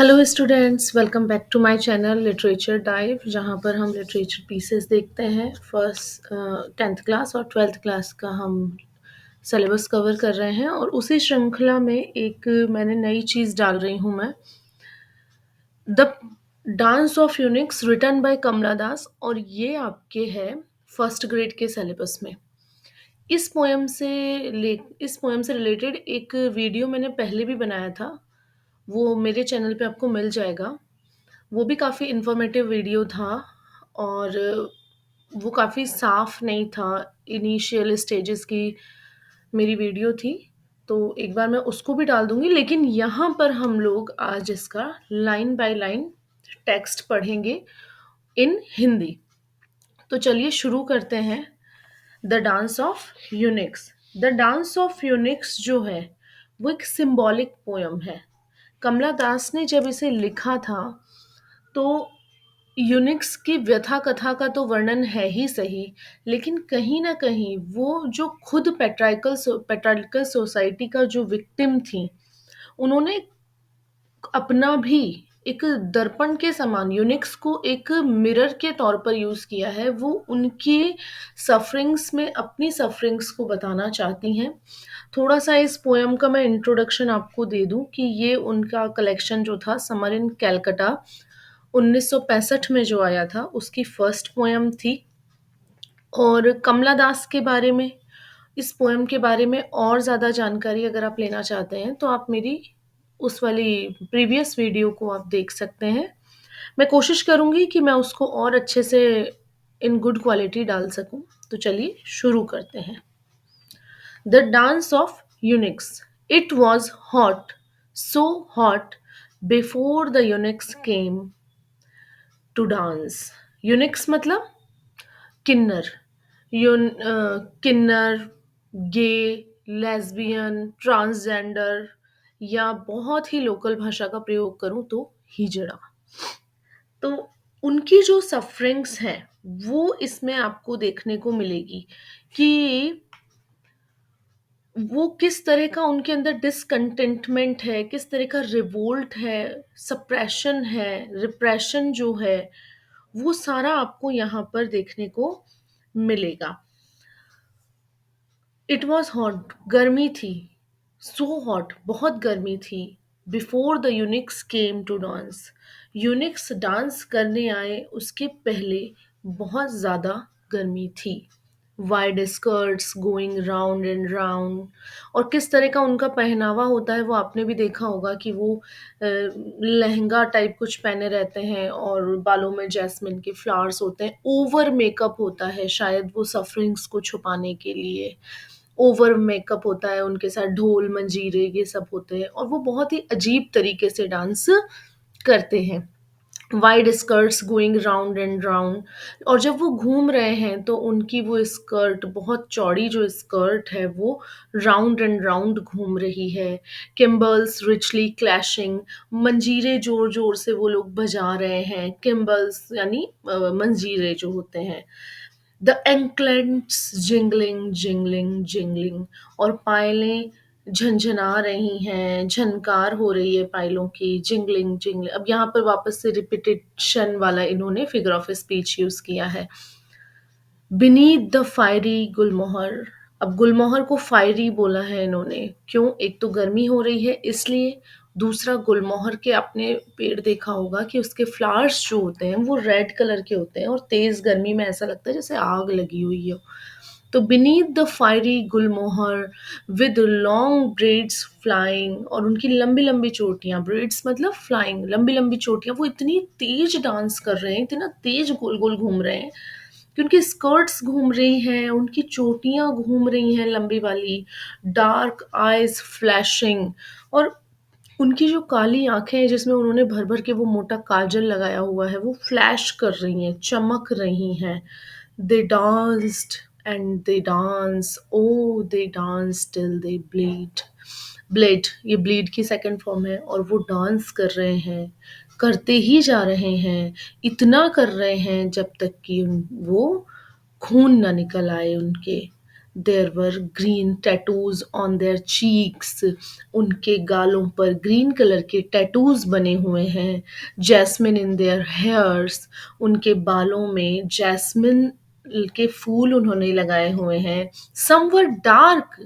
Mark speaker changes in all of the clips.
Speaker 1: Hello students, welcome back to my channel literature dive, जहाँ पर हम लिटरेचर पीसेस देखते हैं। फर्स्ट 10th क्लास और 12th क्लास का हम सिलेबस कवर कर रहे हैं और उसी श्रृंखला में एक मैंने नई चीज़ डाल रही हूँ मैं, the dance of eunuchs written by Kamala Das, और ये आपके है फर्स्ट ग्रेड के सिलेबस में। इस पोएम से रिलेटेड एक वीडियो मैंने पहले भी बनाया था, वो मेरे चैनल पे आपको मिल जाएगा। वो भी काफ़ी इन्फॉर्मेटिव वीडियो था और वो काफ़ी साफ नहीं था, इनिशियल स्टेजेस की मेरी वीडियो थी, तो एक बार मैं उसको भी डाल दूँगी। लेकिन यहाँ पर हम लोग आज इसका लाइन बाय लाइन टेक्स्ट पढ़ेंगे इन हिंदी। तो चलिए शुरू करते हैं। The dance of Unix. The dance of Unix जो है, वो एक सिंबॉलिक पोएम है। कमला दास ने जब इसे लिखा था, तो यूनिक्स की व्यथा कथा का तो वर्णन है ही सही, लेकिन कहीं न कहीं वो जो खुद पैट्रियार्कल सोसाइटी का जो विक्टिम थी, उन्होंने अपना भी एक दर्पण के समान यूनिक्स को एक मिरर के तौर पर यूज़ किया है। वो उनकी सफ़रिंग्स में अपनी सफ़रिंग्स को बताना चाहती हैं। थोड़ा-सा इस पोएम का मैं इंट्रोडक्शन आपको दे दूँ कि ये उनका कलेक्शन जो था समर इन कैलकाटा 1965 में जो आया था, उसकी फर्स्ट पोएम थी। और कमला दास के बारे में, इस पोएम के बारे में और ज़्यादा जानकारी अगर आप लेना चाहते हैं, तो आप मेरी उस वाली प्रीवियस वीडियो को आप देख सकते हैं। मैं कोशिश करूँगी कि मैं उसको और अच्छे से इन गुड क्वालिटी डाल सकूँ। तो चलिए शुरू करते हैं। The dance of eunuchs. It was hot, so hot before the eunuchs came to dance. Eunuchs मतलब किन्नर। किन्नर, गे, लेस्बियन, ट्रांसजेंडर, या बहुत ही लोकल भाषा का प्रयोग करूँ तो हिजड़ा। तो उनकी जो सफ़रिंग्स हैं, वो इसमें आपको देखने को मिलेगी कि वो किस तरह का उनके अंदर डिसकंटेंटमेंट है, किस तरह का रिवोल्ट है, सप्रेशन है, रिप्रेशन जो है, वो सारा आपको यहाँ पर देखने को मिलेगा। इट वॉज़ हॉट, गर्मी थी। सो हॉट, बहुत गर्मी थी। Before the eunuchs came to dance, eunuchs dance करने आए उसके पहले बहुत ज़्यादा गर्मी थी। Wide skirts going round and round, और किस तरह का उनका पहनावा होता है वो आपने भी देखा होगा कि वो लहंगा टाइप कुछ पहने रहते हैं और बालों में जैस्मिन के फ्लावर्स होते हैं। ओवर मेकअप होता है, शायद वो सफरिंग्स को छुपाने के लिए ओवर मेकअप होता है, उनके साथ ढोल, मंजीरे ये सब होते हैं और वो बहुत ही अजीब तरीके से डांस करते हैं। Wide skirts going round and round, और जब वो घूम रहे हैं तो उनकी वो स्कर्ट, बहुत चौड़ी जो स्कर्ट है, वो राउंड एंड राउंड घूम रही है। किम्बल्स रिचली क्लैशिंग, मंजीरे ज़ोर-ज़ोर से वो लोग बजा रहे हैं। किम्बल्स यानी मंजीरे जो होते हैं। The anklets jingling jingling jingling, और पायलें झनझना रही हैं, झनकार हो रही है पायलों की, जिंगलिंग जिंगलिंग। अब यहाँ पर वापस से रिपीटिशन वाला इन्होंने फिगर ऑफ स्पीच यूज़ किया है। बीनीथ द फायरी गुलमोहर। अब गुलमोहर को फायरी बोला है इन्होंने, क्यों? एक तो गर्मी हो रही है इसलिए, दूसरा गुलमोहर के आपने पेड़ देखा होगा कि उसके फ्लावर्स जो होते हैं वो रेड कलर के होते हैं और तेज़ गर्मी में ऐसा लगता है जैसे आग लगी हुई हो। तो beneath the fiery Gulmohar with long breads flying, और उनकी लंबी-लंबी चोटियाँ, ब्रेड्स मतलब फ्लाइंग, लंबी-लंबी चोटियाँ, वो इतनी तेज़ डांस कर रहे हैं, इतना तेज़ गोल-गोल घूम रहे हैं कि उनकी स्कर्ट्स घूम रही हैं, उनकी चोटियाँ घूम रही हैं लंबी वाली, डार्क आइज़ फ्लैशिंग, और उनकी जो काली आँखें हैं जिसमें उन्होंने भर-भर के वो मोटा काजल लगाया हुआ है, वो फ्लैश कर रही हैं, चमक रही हैं। They danced and they dance, oh! They dance till they bleed. Bled, ये ब्लीड की सेकंड फॉर्म है, और वो डांस कर रहे हैं, करते ही जा रहे हैं, इतना कर रहे हैं जब तक कि वो खून ना निकल आए उनके। There were green tattoos on their cheeks, उनके गालों पर ग्रीन कलर के टैटूज बने हुए हैं। जैस्मिन इन देयर हेयर्स, उनके बालों में जैस्मिन के फूल उन्होंने लगाए हुए हैं। सम वर डार्क,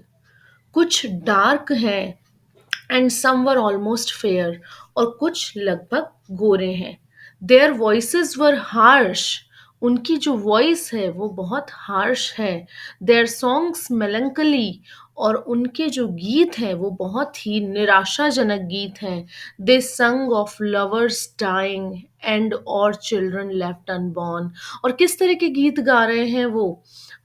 Speaker 1: कुछ डार्क हैं, and some were almost fair, और कुछ लगभग गोरे हैं। देयर वॉइसेस वर हार्श, उनकी जो वॉइस है वो बहुत हार्श है। देयर सॉन्ग्स मेलंकली, और उनके जो गीत हैं वो बहुत ही निराशाजनक गीत हैं। दे संग ऑफ लवर्स डाइंग एंड और चिल्ड्रन लेफ्ट अनबॉर्न, और किस तरह के गीत गा रहे हैं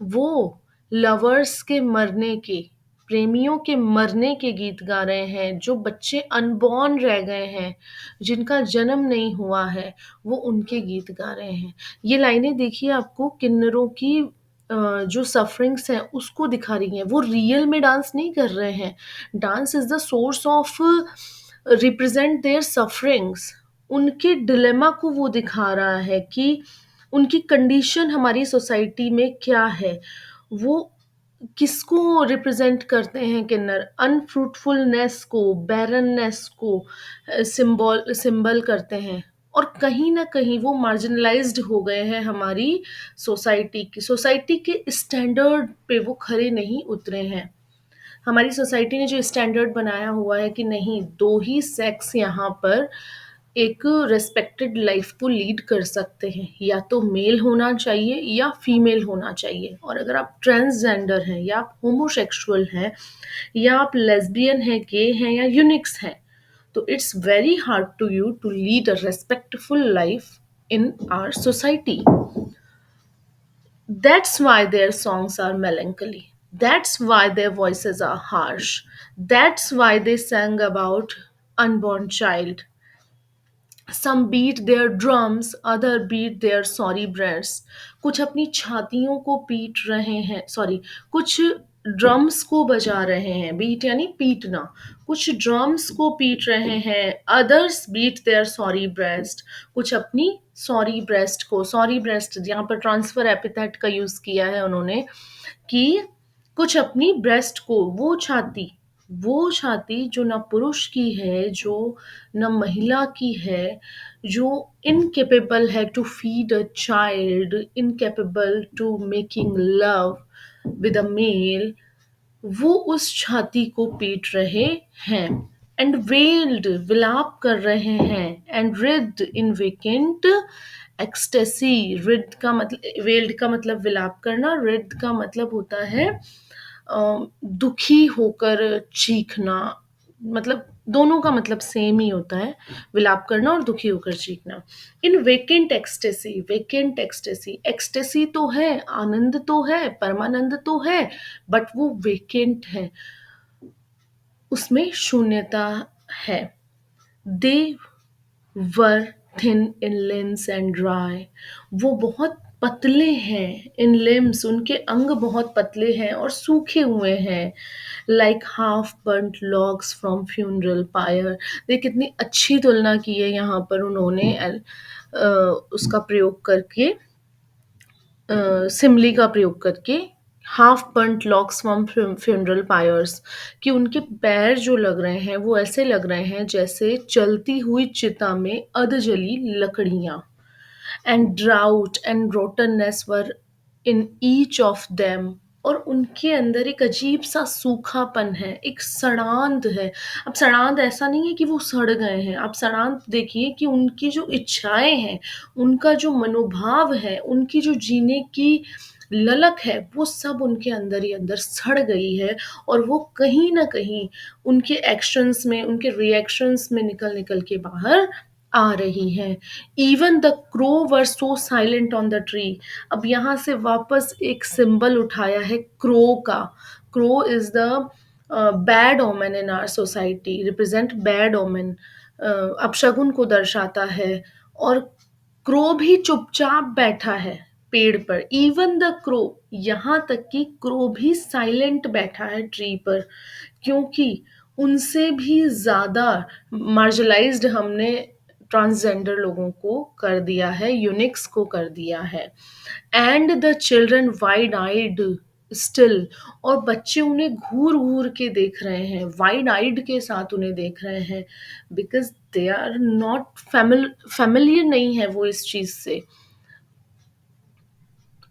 Speaker 1: वो लवर्स के मरने के, प्रेमियों के मरने के गीत गा रहे हैं। जो बच्चे अनबॉर्न रह गए हैं, जिनका जन्म नहीं हुआ है, वो उनके गीत गा रहे हैं। ये लाइनें देखिए, आपको किन्नरों की जो सफरिंग्स हैं उसको दिखा रही हैं। वो रियल में डांस नहीं कर रहे हैं। Dance is the source of represent their sufferings. उनके डिलेमा को वो दिखा रहा है कि उनकी कंडीशन हमारी सोसाइटी में क्या है। वो किसको रिप्रेजेंट करते हैं किन्नर? अनफ्रूटफुलनेस को, बैरननेस को सिंबल करते हैं। और कहीं न कहीं वो मार्जिनलाइज़्ड हो गए हैं हमारी सोसाइटी के स्टैंडर्ड पे वो खरे नहीं उतरे हैं। हमारी सोसाइटी ने जो स्टैंडर्ड बनाया हुआ है कि नहीं, 2 ही सेक्स यहाँ पर एक रिस्पेक्टेड लाइफ को लीड कर सकते हैं, या तो मेल होना चाहिए या फीमेल होना चाहिए। और अगर आप ट्रांसजेंडर हैं, या आप होमोसेक्सुअल हैं, या आप लेस्बियन हैं, गे हैं, या यूनिक्स हैं, तो it's very hard to you to lead a respectful life in our society. That's why their songs are melancholy. That's why their voices are harsh. That's why they sang about unborn child. Some beat their drums, other beat their sorry breasts. कुछ अपनी छातियों को पीट रहे हैं, sorry, कुछ drums को बजा रहे हैं, बीट यानी पीटना। कुछ ड्रम्स को पीट रहे हैं, others beat their sorry breast. कुछ अपनी सॉरी ब्रेस्ट यहाँ पर ट्रांसफर एपिथेट का यूज किया है उन्होंने, कि कुछ अपनी ब्रेस्ट को, वो छाती जो ना पुरुष की है, जो ना महिला की है, जो इनकेपेबल है to feed a child, incapable to making love with a male, वो उस छाती को पीट रहे हैं। एंड वेल्ड, विलाप कर रहे हैं। And rid in vacant ecstasy, rid का मतलब, वेल्ड का मतलब विलाप करना, रिड का मतलब होता है दुखी होकर चीखना। मतलब दोनों का मतलब सेम ही होता है, विलाप करना और दुखी होकर चीखना। इन वेकेंट एक्सटेसी, एक्सटेसी तो है, आनंद तो है, परमानंद तो है, बट वो वेकेंट है, उसमें शून्यता है। They were thin in limbs and dry, वो बहुत पतले हैं। इन लिम्स, उनके अंग बहुत पतले हैं और सूखे हुए हैं। Like half burnt logs from funeral pyre. देख कितनी अच्छी तुलना की है यहाँ पर उन्होंने उसका प्रयोग करके, सिमली का प्रयोग करके, half burnt locks from funeral pierce, कि उनके पैर जो लग रहे हैं वो ऐसे लग रहे हैं जैसे चलती हुई चिता में अधजली लकड़ियाँ। And drought and rottenness were in each of them, और उनके अंदर एक अजीब सा सूखापन है, एक सड़ांध है। अब सड़ांध ऐसा नहीं है कि वो सड़ गए हैं, आप सड़ांध देखिए कि उनकी जो इच्छाएं हैं, उनका जो मनोभाव है, उनकी जो जीने की ललक है, वो सब उनके अंदर ही अंदर सड़ गई है। और वो कहीं ना कहीं उनके एक्शंस में, उनके रिएक्शंस में निकल निकल के बाहर आ रही हैं। Even the crow were so silent on the tree. अब यहाँ से वापस एक सिंबल उठाया है क्रो का। Crow is the bad omen in our society, represent bad omen, अपशगुन को दर्शाता है। और क्रो भी चुपचाप बैठा है पेड़ पर। इवन द क्रो, यहाँ तक कि क्रो भी साइलेंट बैठा है ट्री पर, क्योंकि उनसे भी ज़्यादा मार्जिनलाइज्ड हमने ट्रांसजेंडर लोगों को कर दिया है, यूनिक्स को कर दिया है। And the children wide eyed, still, और बच्चे उन्हें घूर-घूर के देख रहे हैं, वाइड आइड के साथ उन्हें देख रहे हैं, because they are not familiar नहीं है वो इस चीज़ से।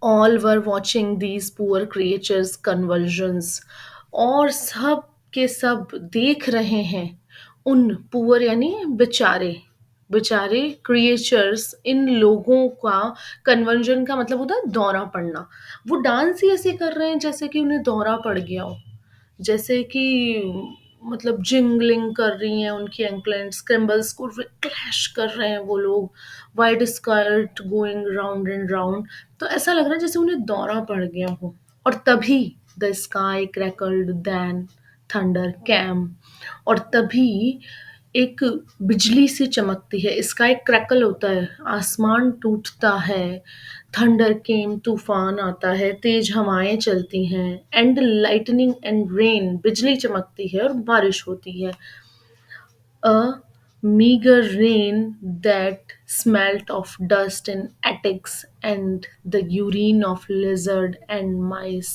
Speaker 1: All were watching these poor creatures convulsions, और सब के सब देख रहे हैं उन पुअर यानी बेचारे, बेचारे क्रिएचर्स, इन लोगों का कन्वर्जन का मतलब होता है दौरा पड़ना। वो डांस ही ऐसे कर रहे हैं जैसे कि उन्हें दौरा पड़ गया हो। जैसे कि मतलब जिंगलिंग कर रही हैं उनकी एंकलेट, स्क्रैम्बल्स को क्लैश कर रहे हैं वो लोग, wide skirt going round and round. तो ऐसा लग रहा है जैसे उन्हें दौरा पड़ गया हो। और तभी the sky crackled then thunder came, और तभी एक बिजली सी चमकती है, स्काई क्रैकल होता है, आसमान टूटता है, थंडर केम तूफान आता है, तेज हवाएं चलती हैं, एंड लाइटनिंग एंड रेन, बिजली चमकती है और बारिश होती है। A meager rain that smelt of dust in attics and the urine of lizard and mice।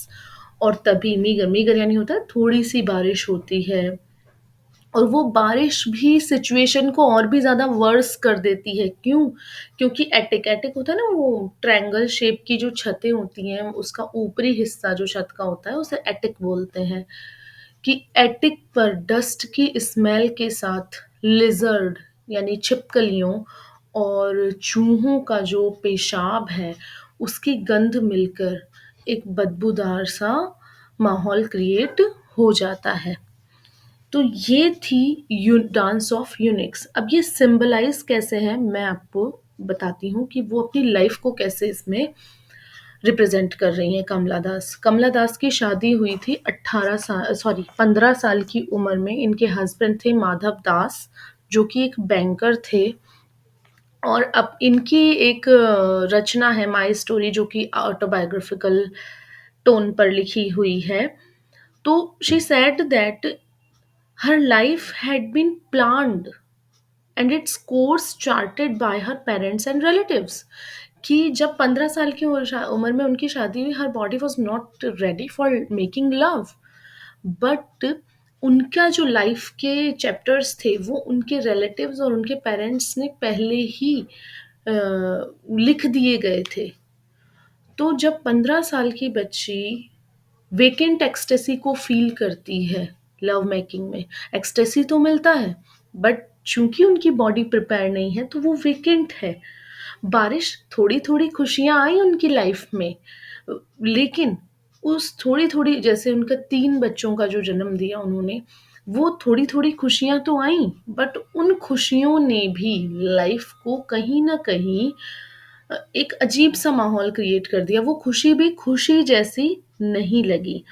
Speaker 1: और तभी मीगर, मीगर यानी होता है थोड़ी सी बारिश होती है, और वो बारिश भी सिचुएशन को और भी ज़्यादा वर्स कर देती है। क्यों? क्योंकि एटिक, एटिक होता है ना वो ट्रायंगल शेप की जो छतें होती हैं, उसका ऊपरी हिस्सा जो छत का होता है उसे एटिक बोलते हैं। कि एटिक पर डस्ट की स्मेल के साथ लिज़र्ड यानी छिपकलियों और चूहों का जो पेशाब है, उसकी गंध मिलकर एक बदबूदार सा माहौल क्रिएट हो जाता है। तो ये थी यू डांस ऑफ यूनिक्स। अब ये सिंबलाइज़ कैसे है मैं आपको बताती हूँ कि वो अपनी लाइफ़ को कैसे इसमें रिप्रेज़ेंट कर रही हैं कमला दास। कमला दास की शादी हुई थी 15 साल की उम्र में। इनके हस्बैंड थे माधव दास, जो कि एक बैंकर थे, और अब इनकी एक रचना है माई स्टोरी, जो कि ऑटोबायोग्राफिकल टोन पर लिखी हुई है। तो she said that her life had been planned and its course charted by her parents and relatives. कि जब 15 साल की उम्र में उनकी शादी हुई, her body was not ready for making love, but उनका जो लाइफ के चैप्टर्स थे वो उनके रिलेटिव्स और उनके पेरेंट्स ने पहले ही लिख दिए गए थे। तो जब 15 साल की बच्ची वेकेंट एक्सटेसी को फ़ील करती है लव मेकिंग में, एक्सटेसी तो मिलता है, बट चूँकि उनकी बॉडी प्रिपेयर नहीं है तो वो वेकेंट है। बारिश, थोड़ी-थोड़ी खुशियाँ आई उनकी लाइफ़ में, लेकिन उस थोड़ी-थोड़ी, जैसे उनका 3 बच्चों का जो जन्म दिया उन्होंने, वो थोड़ी-थोड़ी खुशियाँ तो आईं, बट उन खुशियों ने भी लाइफ़ को कहीं न कहीं एक अजीब-सा माहौल क्रिएट कर दिया। वो खुशी भी खुशी जैसी नहीं लगी।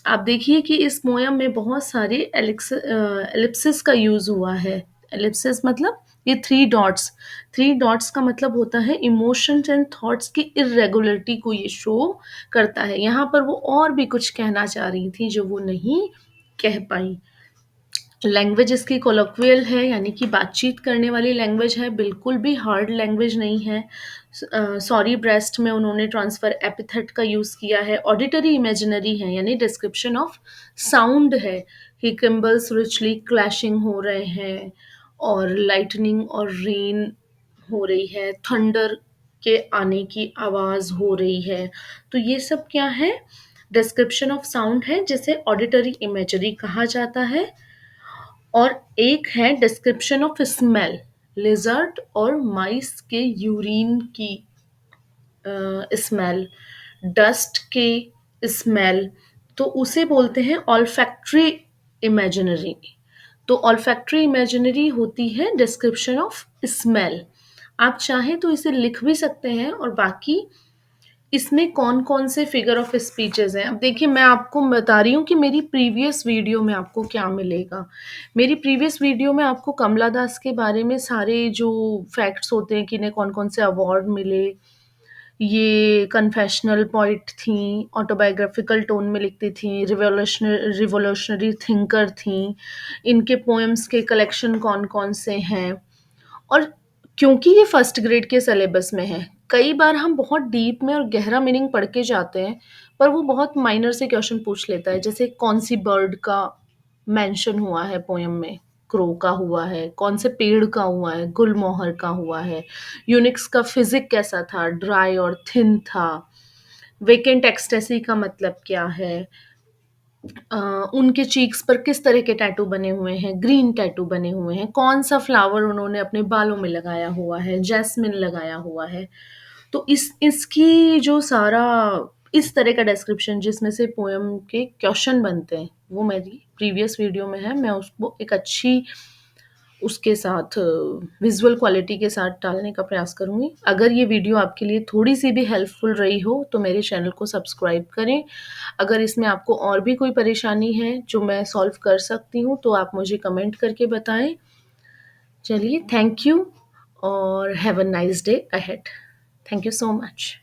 Speaker 1: आप देखिए कि इस पोएम में बहुत सारे एलिप्सिस का यूज़ हुआ है। एलिप्सिस मतलब ये 3 डॉट्स, 3 डॉट्स का मतलब होता है इमोशंस एंड थॉट्स की इर्रेगुलरिटी को ये शो करता है। यहाँ पर वो और भी कुछ कहना चाह रही थी जो वो नहीं कह पाईं। लैंग्वेज इसकी कोलोक्वियल है, यानी कि बातचीत करने वाली लैंग्वेज है, बिल्कुल भी हार्ड लैंग्वेज नहीं है। सॉरी ब्रेस्ट में उन्होंने ट्रांसफर एपिथेट का यूज़ किया है। ऑडिटरी इमेजिनरी है, यानी डिस्क्रिप्शन ऑफ साउंड है। ही किम्बल्स रिचली क्लैशिंग हो रहे हैं, और लाइटनिंग और रेन हो रही है, थंडर के आने की आवाज़ हो रही है। तो ये सब क्या है? डिस्क्रिप्शन ऑफ साउंड है, जिसे ऑडिटरी इमेजरी कहा जाता है। और एक है डिस्क्रिप्शन ऑफ स्मेल, लिजर्ड और माइस के यूरिन की स्मेल, डस्ट के स्मेल, तो उसे बोलते हैं ऑल्फैक्टरी इमेजिनरी। तो ऑल्फैक्टरी इमेजिनरी होती है डिस्क्रिप्शन ऑफ स्मेल। आप चाहें तो इसे लिख भी सकते हैं, और बाकी इसमें कौन-कौन से फिगर ऑफ स्पीचेज़ हैं। अब देखिए, मैं आपको बता रही हूँ कि मेरी प्रीवियस वीडियो में आपको क्या मिलेगा। मेरी प्रीवियस वीडियो में आपको कमला दास के बारे में सारे जो फैक्ट्स होते हैं कि इन्हें कौन-कौन से अवार्ड मिले, ये कन्फेशनल पोएट थीं, ऑटोबायोग्राफिकल टोन में लिखती थीं, रिवॉल्यूशनरी थिंकर थीं, इनके पोएम्स के कलेक्शन कौन-कौन से हैं, और क्योंकि ये फर्स्ट ग्रेड के सिलेबस में है, कई बार हम बहुत डीप में और गहरा मीनिंग पढ़ के जाते हैं, पर वो बहुत माइनर से क्वेश्चन पूछ लेता है, जैसे कौन-सी बर्ड का मेंशन हुआ है पोएम में? क्रो का हुआ है, कौन से पेड़ का हुआ है, गुलमोहर का हुआ है, यूनिक्स का फिज़िक कैसा था, ड्राई और थिन था, वेकेंट एक्सटेसी का मतलब क्या है? अ, उनके चीक्स पर किस तरह के टैटू बने हुए हैं, ग्रीन टैटू बने हुए हैं, कौन-सा फ्लावर उन्होंने अपने बालों में लगाया हुआ है, जैस्मिन लगाया हुआ है। तो इसकी जो सारा इस तरह का डिस्क्रिप्शन जिसमें से पोएम के क्वेश्चन बनते हैं, वो मेरी प्रीवियस वीडियो में है। मैं उसको एक अच्छी उसके साथ विज़ुअल क्वालिटी के साथ डालने का प्रयास करूँगी। अगर ये वीडियो आपके लिए थोड़ी-सी भी हेल्पफुल रही हो, तो मेरे चैनल को सब्सक्राइब करें। अगर इसमें आपको और भी कोई परेशानी है, जो मैं सॉल्व कर सकती हूँ, तो आप मुझे कमेंट करके बताएँ। चलिए, थैंक यू और have a nice day ahead. Thank you so much.